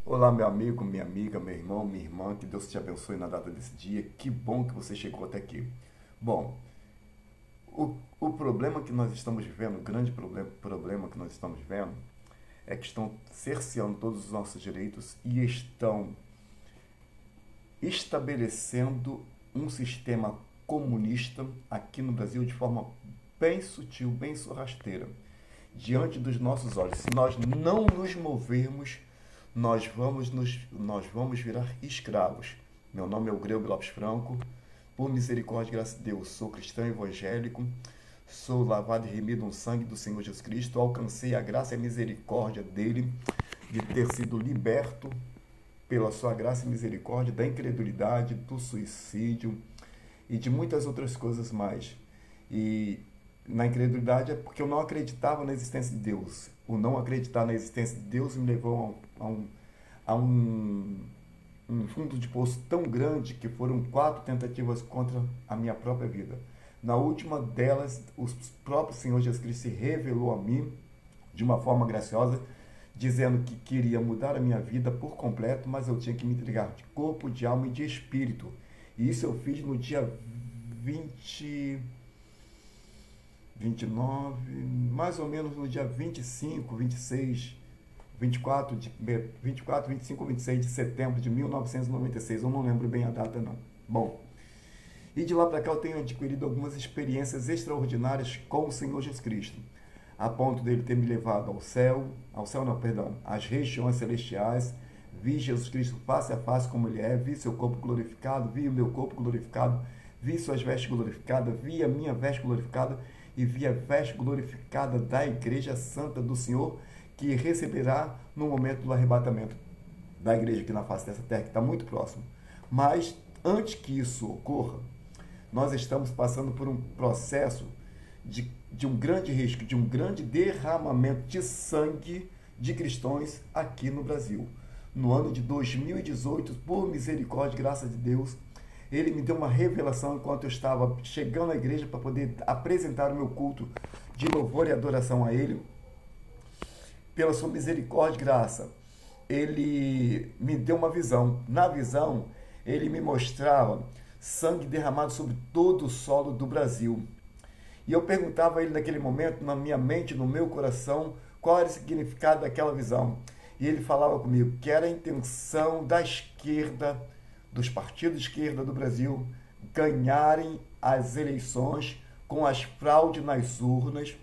Olá, meu amigo, minha amiga, meu irmão, minha irmã, que Deus te abençoe na data desse dia. Que bom que você chegou até aqui. Bom, o problema que nós estamos vivendo, o grande problema que nós estamos vivendo, é que estão cerceando todos os nossos direitos e estão estabelecendo um sistema comunista aqui no Brasil de forma bem sutil, bem sorrateira, diante dos nossos olhos. Se nós não nos movermos, nós vamos virar escravos. Meu nome é o Grego Lopes Franco. Por misericórdia e graça de Deus, sou cristão evangélico, sou lavado e remido no sangue do Senhor Jesus Cristo, alcancei a graça e a misericórdia dele, de ter sido liberto pela sua graça e misericórdia da incredulidade, do suicídio e de muitas outras coisas mais. E na incredulidade é porque eu não acreditava na existência de Deus. O não acreditar na existência de Deus me levou a um fundo de poço tão grande que foram 4 tentativas contra a minha própria vida. Na última delas, o próprio Senhor Jesus Cristo se revelou a mim de uma forma graciosa, dizendo que queria mudar a minha vida por completo, mas eu tinha que me entregar de corpo, de alma e de espírito. E isso eu fiz no dia 29, mais ou menos no dia 25, 26, 24, 25 ou 26 de setembro de 1996. Eu não lembro bem a data, não. Bom, e de lá para cá eu tenho adquirido algumas experiências extraordinárias com o Senhor Jesus Cristo, a ponto dele ter me levado às regiões celestiais. Vi Jesus Cristo face a face como ele é, vi seu corpo glorificado, vi o meu corpo glorificado, vi suas vestes glorificadas, vi a minha veste glorificada e vi a veste glorificada da Igreja Santa do Senhor, que receberá no momento do arrebatamento da igreja aqui na face dessa terra, que está muito próximo. Mas, antes que isso ocorra, nós estamos passando por um processo de um grande risco, de um grande derramamento de sangue de cristãos aqui no Brasil. No ano de 2018, por misericórdia e graça de Deus, ele me deu uma revelação enquanto eu estava chegando à igreja para poder apresentar o meu culto de louvor e adoração a ele. Pela sua misericórdia e graça, ele me deu uma visão. Na visão, ele me mostrava sangue derramado sobre todo o solo do Brasil. E eu perguntava a ele naquele momento, na minha mente, no meu coração, qual era o significado daquela visão. E ele falava comigo que era a intenção da esquerda, dos partidos de esquerda do Brasil, ganharem as eleições com as fraudes nas urnas,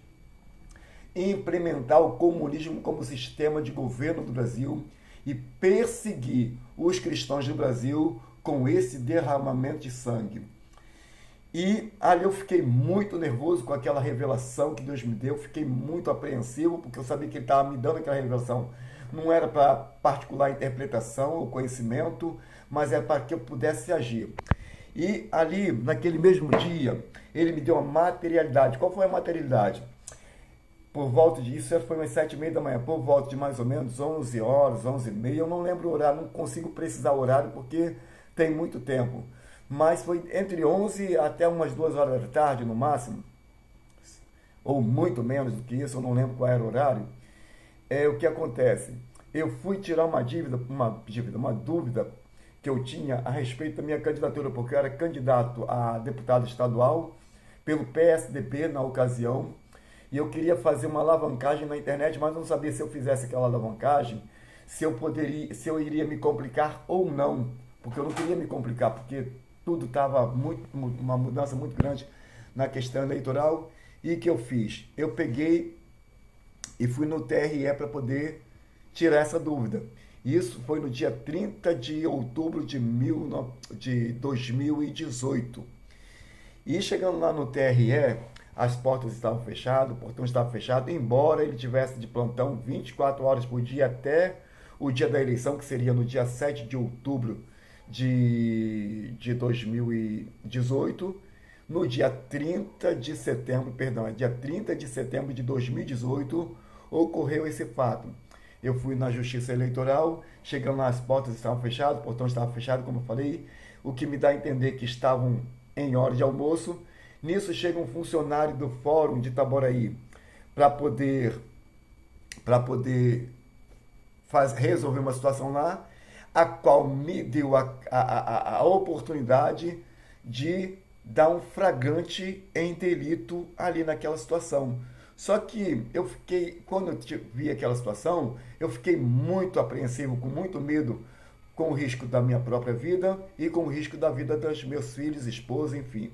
implementar o comunismo como sistema de governo do Brasil e perseguir os cristãos do Brasil com esse derramamento de sangue. E ali eu fiquei muito nervoso com aquela revelação que Deus me deu, fiquei muito apreensivo, porque eu sabia que Ele estava me dando aquela revelação. Não era para particular interpretação ou conhecimento, mas era para que eu pudesse agir. E ali, naquele mesmo dia, Ele me deu uma materialidade. Qual foi a materialidade? Por volta disso, foi umas 7h30 da manhã, por volta de mais ou menos 11 horas, 11h30, eu não lembro o horário, não consigo precisar o horário porque tem muito tempo, mas foi entre 11 até umas 2 horas da tarde no máximo, ou muito menos do que isso, eu não lembro qual era o horário. O que acontece? Eu fui tirar uma dúvida que eu tinha a respeito da minha candidatura, porque eu era candidato a deputado estadual pelo PSDB na ocasião, e eu queria fazer uma alavancagem na internet, mas não sabia se eu fizesse aquela alavancagem, se eu iria me complicar ou não, porque eu não queria me complicar, porque tudo estava uma mudança muito grande na questão eleitoral. E o que eu fiz? Eu peguei e fui no TRE para poder tirar essa dúvida. Isso foi no dia 30 de outubro de 2018. E chegando lá no TRE, as portas estavam fechadas, o portão estava fechado, embora ele tivesse de plantão 24 horas por dia até o dia da eleição, que seria no dia 7 de outubro de 2018. No dia 30 de setembro, dia 30 de setembro de 2018, ocorreu esse fato. Eu fui na Justiça Eleitoral, chegando lá, as portas estavam fechadas, o portão estava fechado, como eu falei, o que me dá a entender que estavam em hora de almoço. Nisso chega um funcionário do Fórum de Itaboraí para poder resolver uma situação lá, a qual me deu a oportunidade de dar um flagrante em delito ali naquela situação. Só que quando eu vi aquela situação, eu fiquei muito apreensivo, com muito medo, com o risco da minha própria vida e com o risco da vida dos meus filhos, esposa, enfim.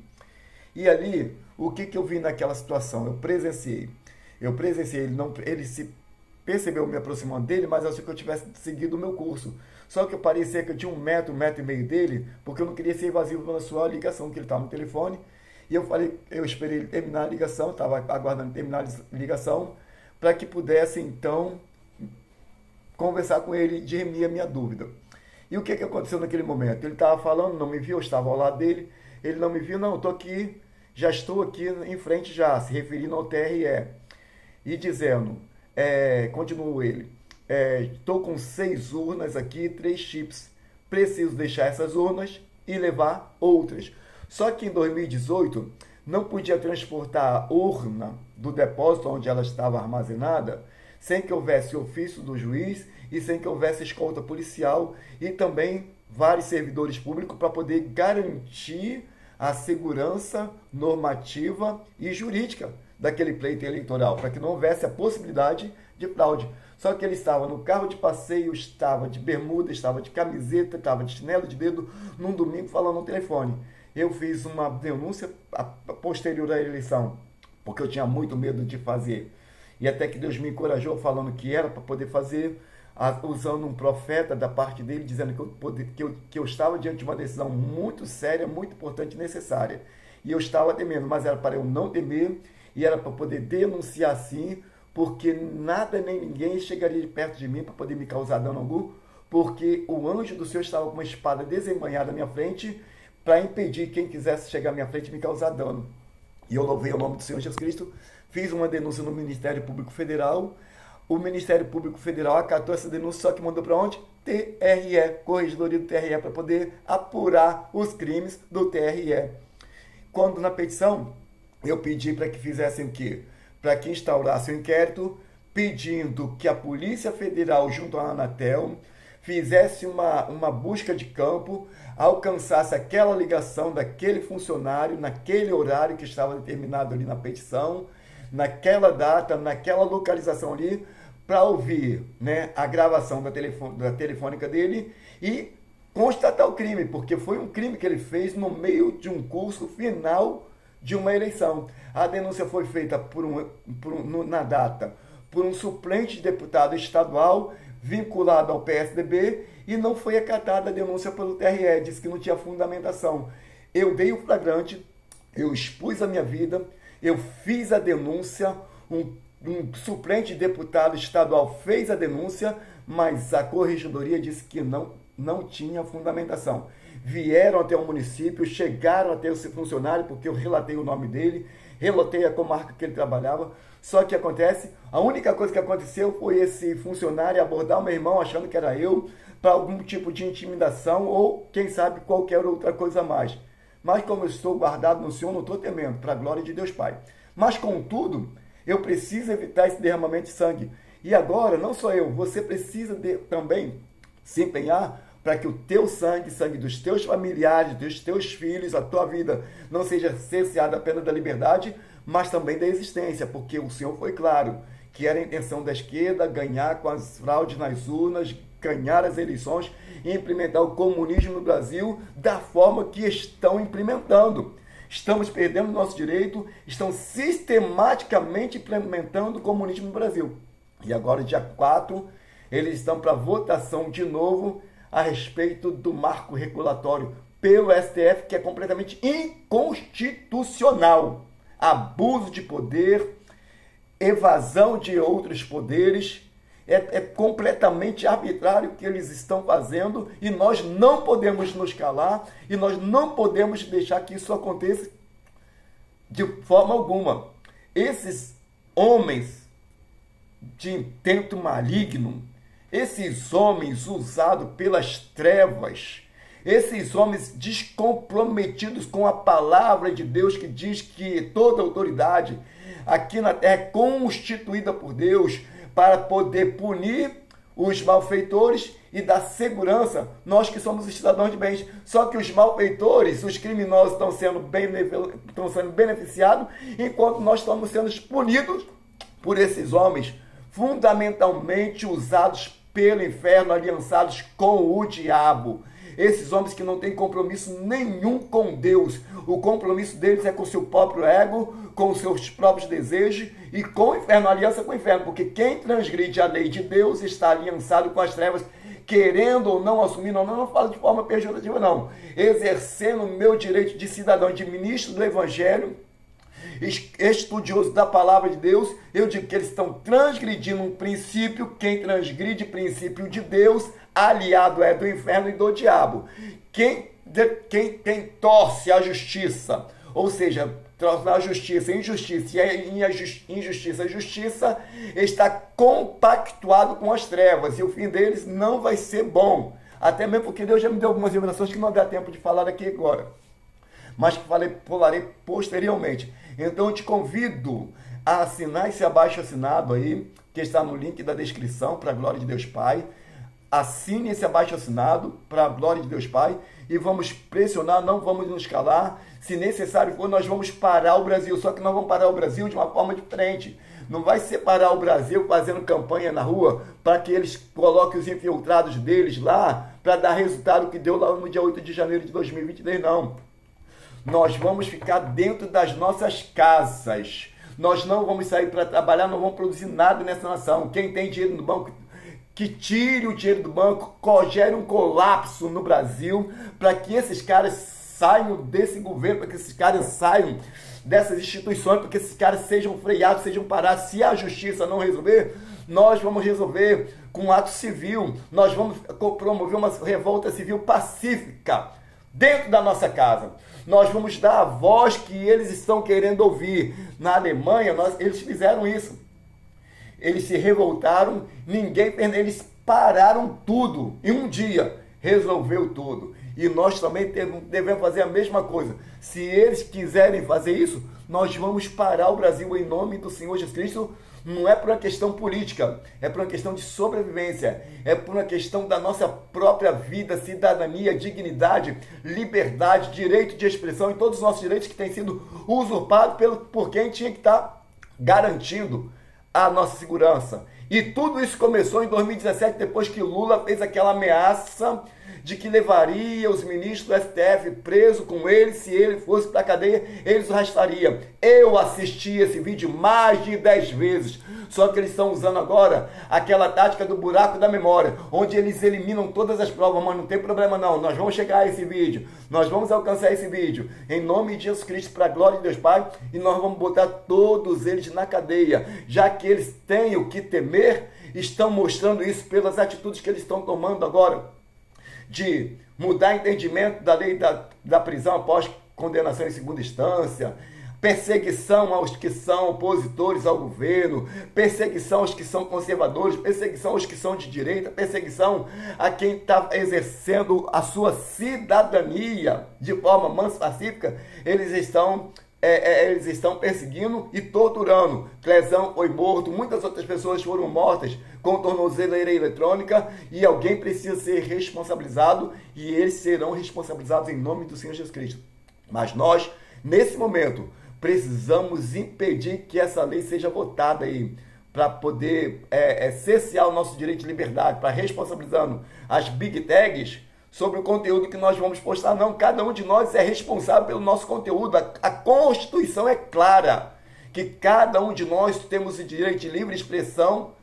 E ali, o que eu vi naquela situação? Eu presenciei, ele se percebeu me aproximando dele, mas achou que eu tivesse seguido o meu curso. Só que eu parei cerca de 1 metro, 1,5 metro dele, porque eu não queria ser invasivo na sua ligação, que ele estava no telefone. E eu esperei ele terminar a ligação, estava aguardando terminar a ligação, para que pudesse, então, conversar com ele e dirimir a minha dúvida. E o que aconteceu naquele momento? Ele estava falando, não me viu, eu estava ao lado dele, ele não me viu, não, já estou aqui em frente já, se referindo ao TRE. E dizendo, continuou ele, estou com 6 urnas aqui, 3 chips, preciso deixar essas urnas e levar outras. Só que em 2018 não podia transportar a urna do depósito onde ela estava armazenada sem que houvesse ofício do juiz e sem que houvesse escolta policial e também vários servidores públicos para poder garantir a segurança normativa e jurídica daquele pleito eleitoral, para que não houvesse a possibilidade de fraude. Só que ele estava no carro de passeio, estava de bermuda, estava de camiseta, estava de chinelo de dedo, num domingo falando no telefone. Eu fiz uma denúncia posterior à eleição, porque eu tinha muito medo de fazer. E até que Deus me encorajou falando que era para poder fazer, usando um profeta da parte dele, dizendo que eu estava diante de uma decisão muito séria, muito importante e necessária. E eu estava temendo, mas era para eu não temer e era para poder denunciar sim, porque nada nem ninguém chegaria de perto de mim para poder me causar dano algum, porque o anjo do Senhor estava com uma espada desembainhada à minha frente para impedir quem quisesse chegar à minha frente e me causar dano. E eu louvei o nome do Senhor Jesus Cristo, fiz uma denúncia no Ministério Público Federal, o Ministério Público Federal acatou essa denúncia, só que mandou para onde? TRE, Corregedoria do TRE, para poder apurar os crimes do TRE. Quando na petição, eu pedi para que fizessem o quê? Para que instaurasse o inquérito, pedindo que a Polícia Federal, junto à Anatel, fizesse uma busca de campo, alcançasse aquela ligação daquele funcionário, naquele horário que estava determinado ali na petição, naquela data, naquela localização ali, para ouvir, né, a gravação da telefônica dele e constatar o crime, porque foi um crime que ele fez no meio de um curso final de uma eleição. A denúncia foi feita na data por um suplente de deputado estadual vinculado ao PSDB e não foi acatada a denúncia pelo TRE, disse que não tinha fundamentação. Eu dei o flagrante, eu expus a minha vida, eu fiz a denúncia, um suplente de deputado estadual fez a denúncia, mas a corregedoria disse que não tinha fundamentação. Vieram até o município, chegaram até esse funcionário, porque eu relatei o nome dele, relatei a comarca que ele trabalhava, só que acontece, a única coisa que aconteceu foi esse funcionário abordar o meu irmão achando que era eu, para algum tipo de intimidação ou, quem sabe, qualquer outra coisa a mais. Mas como eu estou guardado no Senhor, não estou temendo, para a glória de Deus Pai. Mas, contudo, eu preciso evitar esse derramamento de sangue. E agora, não só eu, você precisa também se empenhar para que o teu sangue, sangue dos teus familiares, dos teus filhos, a tua vida, não seja cerceada apenas da liberdade, mas também da existência, porque o Senhor foi claro que era a intenção da esquerda ganhar com as fraudes nas urnas, ganhar as eleições e implementar o comunismo no Brasil da forma que estão implementando. Estamos perdendo nosso direito, estão sistematicamente implementando o comunismo no Brasil. E agora, dia 4, eles estão para votação de novo a respeito do marco regulatório pelo STF, que é completamente inconstitucional. Abuso de poder, evasão de outros poderes, é completamente arbitrário o que eles estão fazendo e nós não podemos nos calar e nós não podemos deixar que isso aconteça de forma alguma. Esses homens de intento maligno, esses homens usados pelas trevas, esses homens descomprometidos com a palavra de Deus que diz que toda autoridade aqui na terra é constituída por Deus para poder punir os malfeitores e da segurança, nós que somos os cidadãos de bens. Só que os malfeitores, os criminosos estão sendo beneficiados, enquanto nós estamos sendo punidos por esses homens, fundamentalmente usados pelo inferno, aliançados com o diabo. Esses homens que não têm compromisso nenhum com Deus. O compromisso deles é com o seu próprio ego, com os seus próprios desejos e com o inferno, aliança com o inferno. Porque quem transgride a lei de Deus está aliançado com as trevas, querendo ou não assumir, não falo de forma pejorativa não, exercendo o meu direito de cidadão, de ministro do Evangelho, estudioso da palavra de Deus. Eu digo que eles estão transgredindo um princípio. Quem transgride princípio de Deus, aliado é do inferno e do diabo. Quem torce a justiça, ou seja, torna a justiça injustiça e a injustiça justiça, está compactuado com as trevas, e o fim deles não vai ser bom. Até mesmo porque Deus já me deu algumas revelações que não dá tempo de falar aqui agora, mas que falarei posteriormente. Então eu te convido a assinar esse abaixo-assinado aí, que está no link da descrição, para a glória de Deus Pai. Assine esse abaixo-assinado para a glória de Deus Pai e vamos pressionar, não vamos nos calar. Se necessário for, nós vamos parar o Brasil, só que nós vamos parar o Brasil de uma forma diferente. Não vai ser parar o Brasil fazendo campanha na rua para que eles coloquem os infiltrados deles lá para dar resultado que deu lá no dia 8 de janeiro de 2023, não. Nós vamos ficar dentro das nossas casas. Nós não vamos sair para trabalhar, não vamos produzir nada nessa nação. Quem tem dinheiro no banco, que tire o dinheiro do banco, gere um colapso no Brasil, para que esses caras saiam desse governo, para que esses caras saiam dessas instituições, para que esses caras sejam freados, sejam parados. Se a justiça não resolver, nós vamos resolver com um ato civil. Nós vamos promover uma revolta civil pacífica dentro da nossa casa. Nós vamos dar a voz que eles estão querendo ouvir. Na Alemanha, eles fizeram isso. Eles se revoltaram, eles pararam tudo. Em um dia, resolveu tudo. E nós também devemos fazer a mesma coisa. Se eles quiserem fazer isso, nós vamos parar o Brasil em nome do Senhor Jesus Cristo. Não é por uma questão política, é por uma questão de sobrevivência, é por uma questão da nossa própria vida, cidadania, dignidade, liberdade, direito de expressão e todos os nossos direitos que têm sido usurpados por quem tinha que estar garantindo a nossa segurança. E tudo isso começou em 2017, depois que Lula fez aquela ameaça de que levaria os ministros do STF preso com ele, se ele fosse para a cadeia, eles o arrastariam. Eu assisti esse vídeo mais de 10 vezes, só que eles estão usando agora aquela tática do buraco da memória, onde eles eliminam todas as provas, mas não tem problema não, nós vamos chegar a esse vídeo, nós vamos alcançar esse vídeo, em nome de Jesus Cristo, para a glória de Deus Pai, e nós vamos botar todos eles na cadeia, já que eles têm o que temer, estão mostrando isso pelas atitudes que eles estão tomando agora, de mudar entendimento da lei da prisão após condenação em segunda instância, perseguição aos que são opositores ao governo, perseguição aos que são conservadores, perseguição aos que são de direita, perseguição a quem está exercendo a sua cidadania de forma mansa, pacífica. Eles estão perseguindo e torturando. Clesão foi morto, muitas outras pessoas foram mortas com tornozeleira eletrônica, e alguém precisa ser responsabilizado, e eles serão responsabilizados em nome do Senhor Jesus Cristo. Mas nós, nesse momento, precisamos impedir que essa lei seja votada aí, para poder cercear o nosso direito de liberdade, para responsabilizando as big tags sobre o conteúdo que nós vamos postar. Não, cada um de nós é responsável pelo nosso conteúdo. A Constituição é clara, que cada um de nós temos o direito de livre expressão,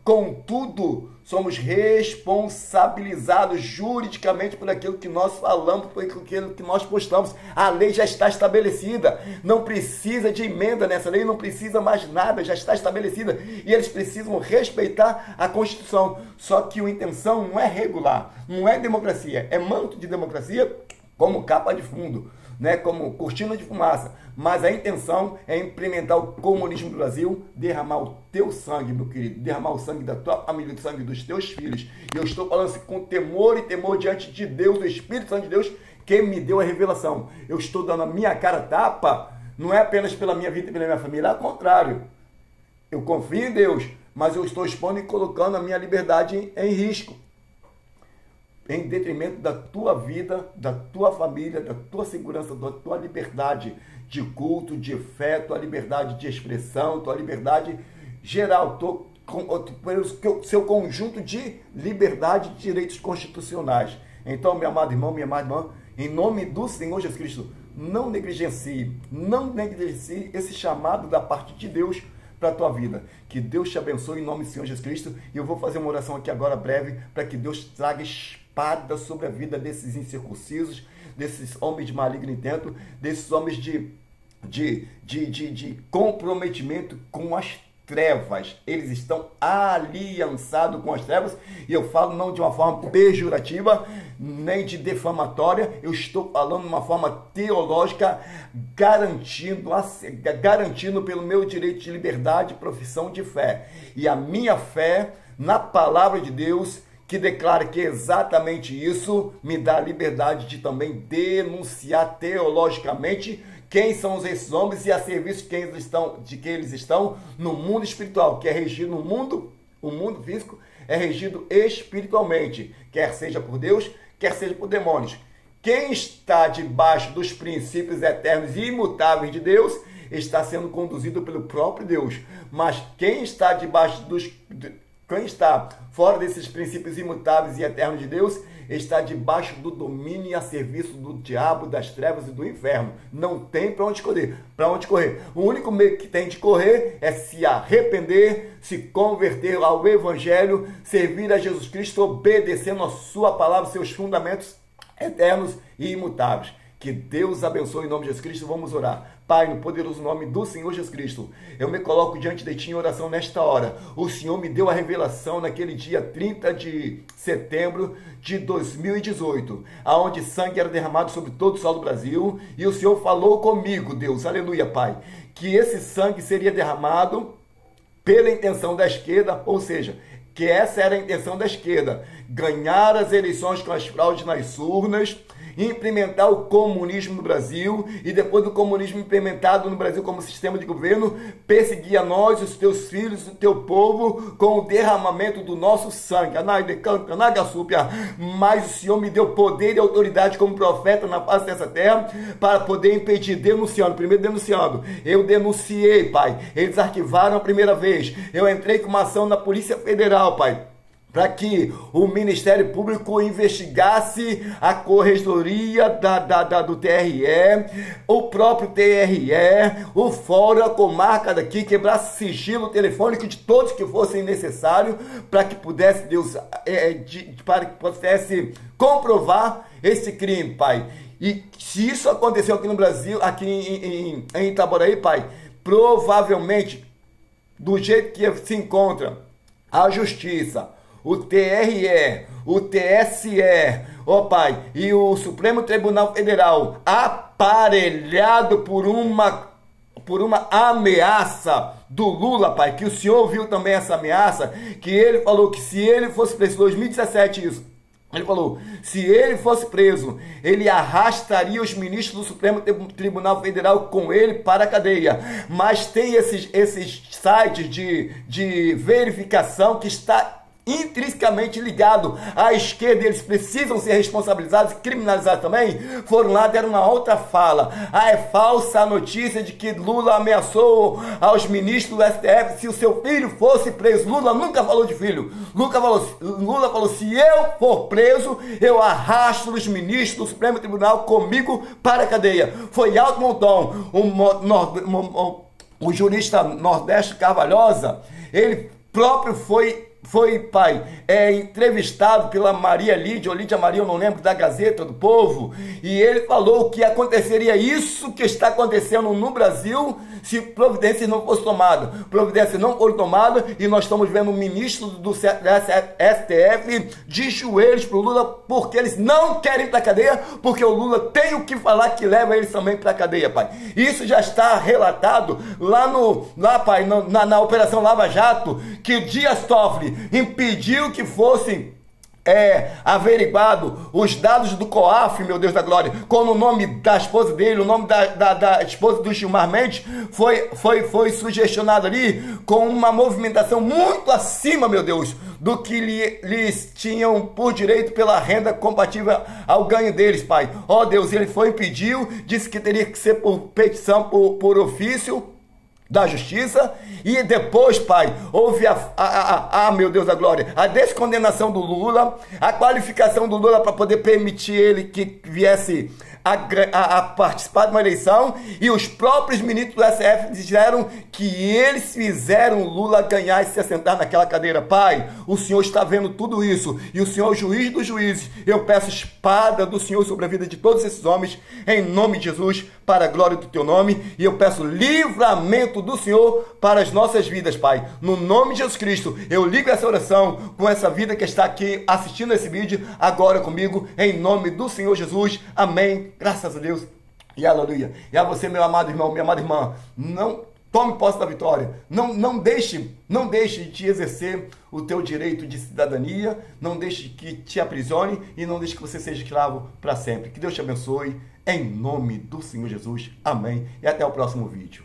contudo, somos responsabilizados juridicamente por aquilo que nós falamos, por aquilo que nós postamos. A lei já está estabelecida, não precisa de emenda nessa lei, não precisa mais nada, já está estabelecida, e eles precisam respeitar a Constituição. Só que a intenção não é regular, não é democracia, é manto de democracia como capa de fundo, né, como cortina de fumaça, mas a intenção é implementar o comunismo no Brasil, derramar o teu sangue, meu querido, derramar o sangue da tua família, o sangue dos teus filhos. E eu estou falando assim com temor e temor diante de Deus, do Espírito Santo de Deus, que me deu a revelação. Eu estou dando a minha cara tapa, não é apenas pela minha vida e pela minha família, ao contrário. Eu confio em Deus, mas eu estou expondo e colocando a minha liberdade em risco, em detrimento da tua vida, da tua família, da tua segurança, da tua liberdade de culto, de fé, tua liberdade de expressão, tua liberdade geral, pelo seu conjunto de liberdade e direitos constitucionais. Então, meu amado irmão, minha amada irmã, em nome do Senhor Jesus Cristo, não negligencie esse chamado da parte de Deus para a tua vida. Que Deus te abençoe em nome do Senhor Jesus Cristo. E eu vou fazer uma oração aqui agora breve, para que Deus traga espada sobre a vida desses incircuncisos, desses homens de maligno intento, desses homens de comprometimento com as trevas. Eles estão aliançados com as trevas, e eu falo não de uma forma pejorativa, nem de defamatória, eu estou falando de uma forma teológica, garantindo pelo meu direito de liberdade, profissão de fé, e a minha fé na palavra de Deus, que declara que exatamente isso me dá a liberdade de também denunciar teologicamente quem são esses homens e a serviço de que eles estão no mundo espiritual, que é regido no mundo, o mundo físico é regido espiritualmente, quer seja por Deus, quer seja por demônios. Quem está debaixo dos princípios eternos e imutáveis de Deus está sendo conduzido pelo próprio Deus, mas quem está fora desses princípios imutáveis e eternos de Deus está debaixo do domínio e a serviço do diabo, das trevas e do inferno. Não tem para onde correr. O único meio que tem de correr é se arrepender, se converter ao Evangelho, servir a Jesus Cristo, obedecendo a sua palavra, seus fundamentos eternos e imutáveis. Que Deus abençoe em nome de Jesus Cristo. Vamos orar. Pai, no poderoso nome do Senhor Jesus Cristo, eu me coloco diante de Ti em oração nesta hora. O Senhor me deu a revelação naquele dia 30 de setembro de 2018, aonde sangue era derramado sobre todo o solo do Brasil, e o Senhor falou comigo, Deus, aleluia, Pai, que esse sangue seria derramado pela intenção da esquerda, ou seja, que essa era a intenção da esquerda, ganhar as eleições com as fraudes nas urnas, implementar o comunismo no Brasil, e depois do comunismo implementado no Brasil como sistema de governo, perseguir a nós, os teus filhos, o teu povo, com o derramamento do nosso sangue. Mas o Senhor me deu poder e autoridade como profeta na face dessa terra, para poder impedir, primeiro denunciando, eu denunciei, Pai, eles arquivaram a primeira vez, eu entrei com uma ação na Polícia Federal, Pai, para que o Ministério Público investigasse a corregedoria do TRE, o próprio TRE, o fórum, a comarca daqui, quebrasse sigilo telefônico de todos que fossem necessário, para que pudesse, Deus, para que pudesse comprovar esse crime, Pai. E se isso aconteceu aqui no Brasil, aqui em Itaboraí, Pai, provavelmente, do jeito que se encontra a Justiça, o TRE, o TSE, Pai, e o Supremo Tribunal Federal, aparelhado por uma ameaça do Lula, Pai, que o Senhor ouviu também essa ameaça, que ele falou que se ele fosse preso em 2017, isso, ele falou, se ele fosse preso, ele arrastaria os ministros do Supremo Tribunal Federal com ele para a cadeia. Mas tem esses sites de verificação que está intrinsecamente ligado à esquerda, eles precisam ser responsabilizados e criminalizados também. Foram lá, deram uma outra fala. É falsa a notícia de que Lula ameaçou aos ministros do STF se o seu filho fosse preso. Lula nunca falou de filho. Lula falou, se eu for preso, eu arrasto os ministros do Supremo Tribunal comigo para a cadeia. Foi Alto Monton, o jurista Nordeste Carvalhosa, ele próprio foi, Pai, entrevistado pela Maria Lídia, ou Lídia Maria, eu não lembro, da Gazeta do Povo, e ele falou que aconteceria isso que está acontecendo no Brasil se providências não fossem tomadas. Providências não foram tomadas, e nós estamos vendo o ministro do STF de joelhos para o Lula, porque eles não querem ir para a cadeia, porque o Lula tem o que falar que leva eles também para a cadeia, Pai. Isso já está relatado Pai, na Operação Lava Jato, que Dias Toffoli impediu que fossem averiguado os dados do COAF, meu Deus da glória, como o nome da esposa dele, o nome da esposa do Gilmar Mendes foi sugestionado ali com uma movimentação muito acima, meu Deus, do que lhes tinham por direito pela renda compatível ao ganho deles, Pai. Ó Deus, ele foi e pediu, disse que teria que ser por petição, por ofício da justiça, e depois, Pai, houve meu Deus da glória, a descondenação do Lula, a qualificação do Lula para poder permitir ele que viesse a participar de uma eleição, e os próprios ministros do STF disseram que eles fizeram o Lula ganhar e se assentar naquela cadeira. Pai, o Senhor está vendo tudo isso, e o Senhor é o juiz dos juízes. Eu peço espada do Senhor sobre a vida de todos esses homens, em nome de Jesus, para a glória do teu nome, e eu peço livramento do Senhor para as nossas vidas, Pai. No nome de Jesus Cristo, eu ligo essa oração com essa vida que está aqui assistindo esse vídeo agora comigo, em nome do Senhor Jesus. Amém. Graças a Deus e aleluia. E a você, meu amado irmão, minha amada irmã, não tome posse da vitória. Não deixe de exercer o teu direito de cidadania. Não deixe que te aprisione e não deixe que você seja escravo para sempre. Que Deus te abençoe, em nome do Senhor Jesus. Amém. E até o próximo vídeo.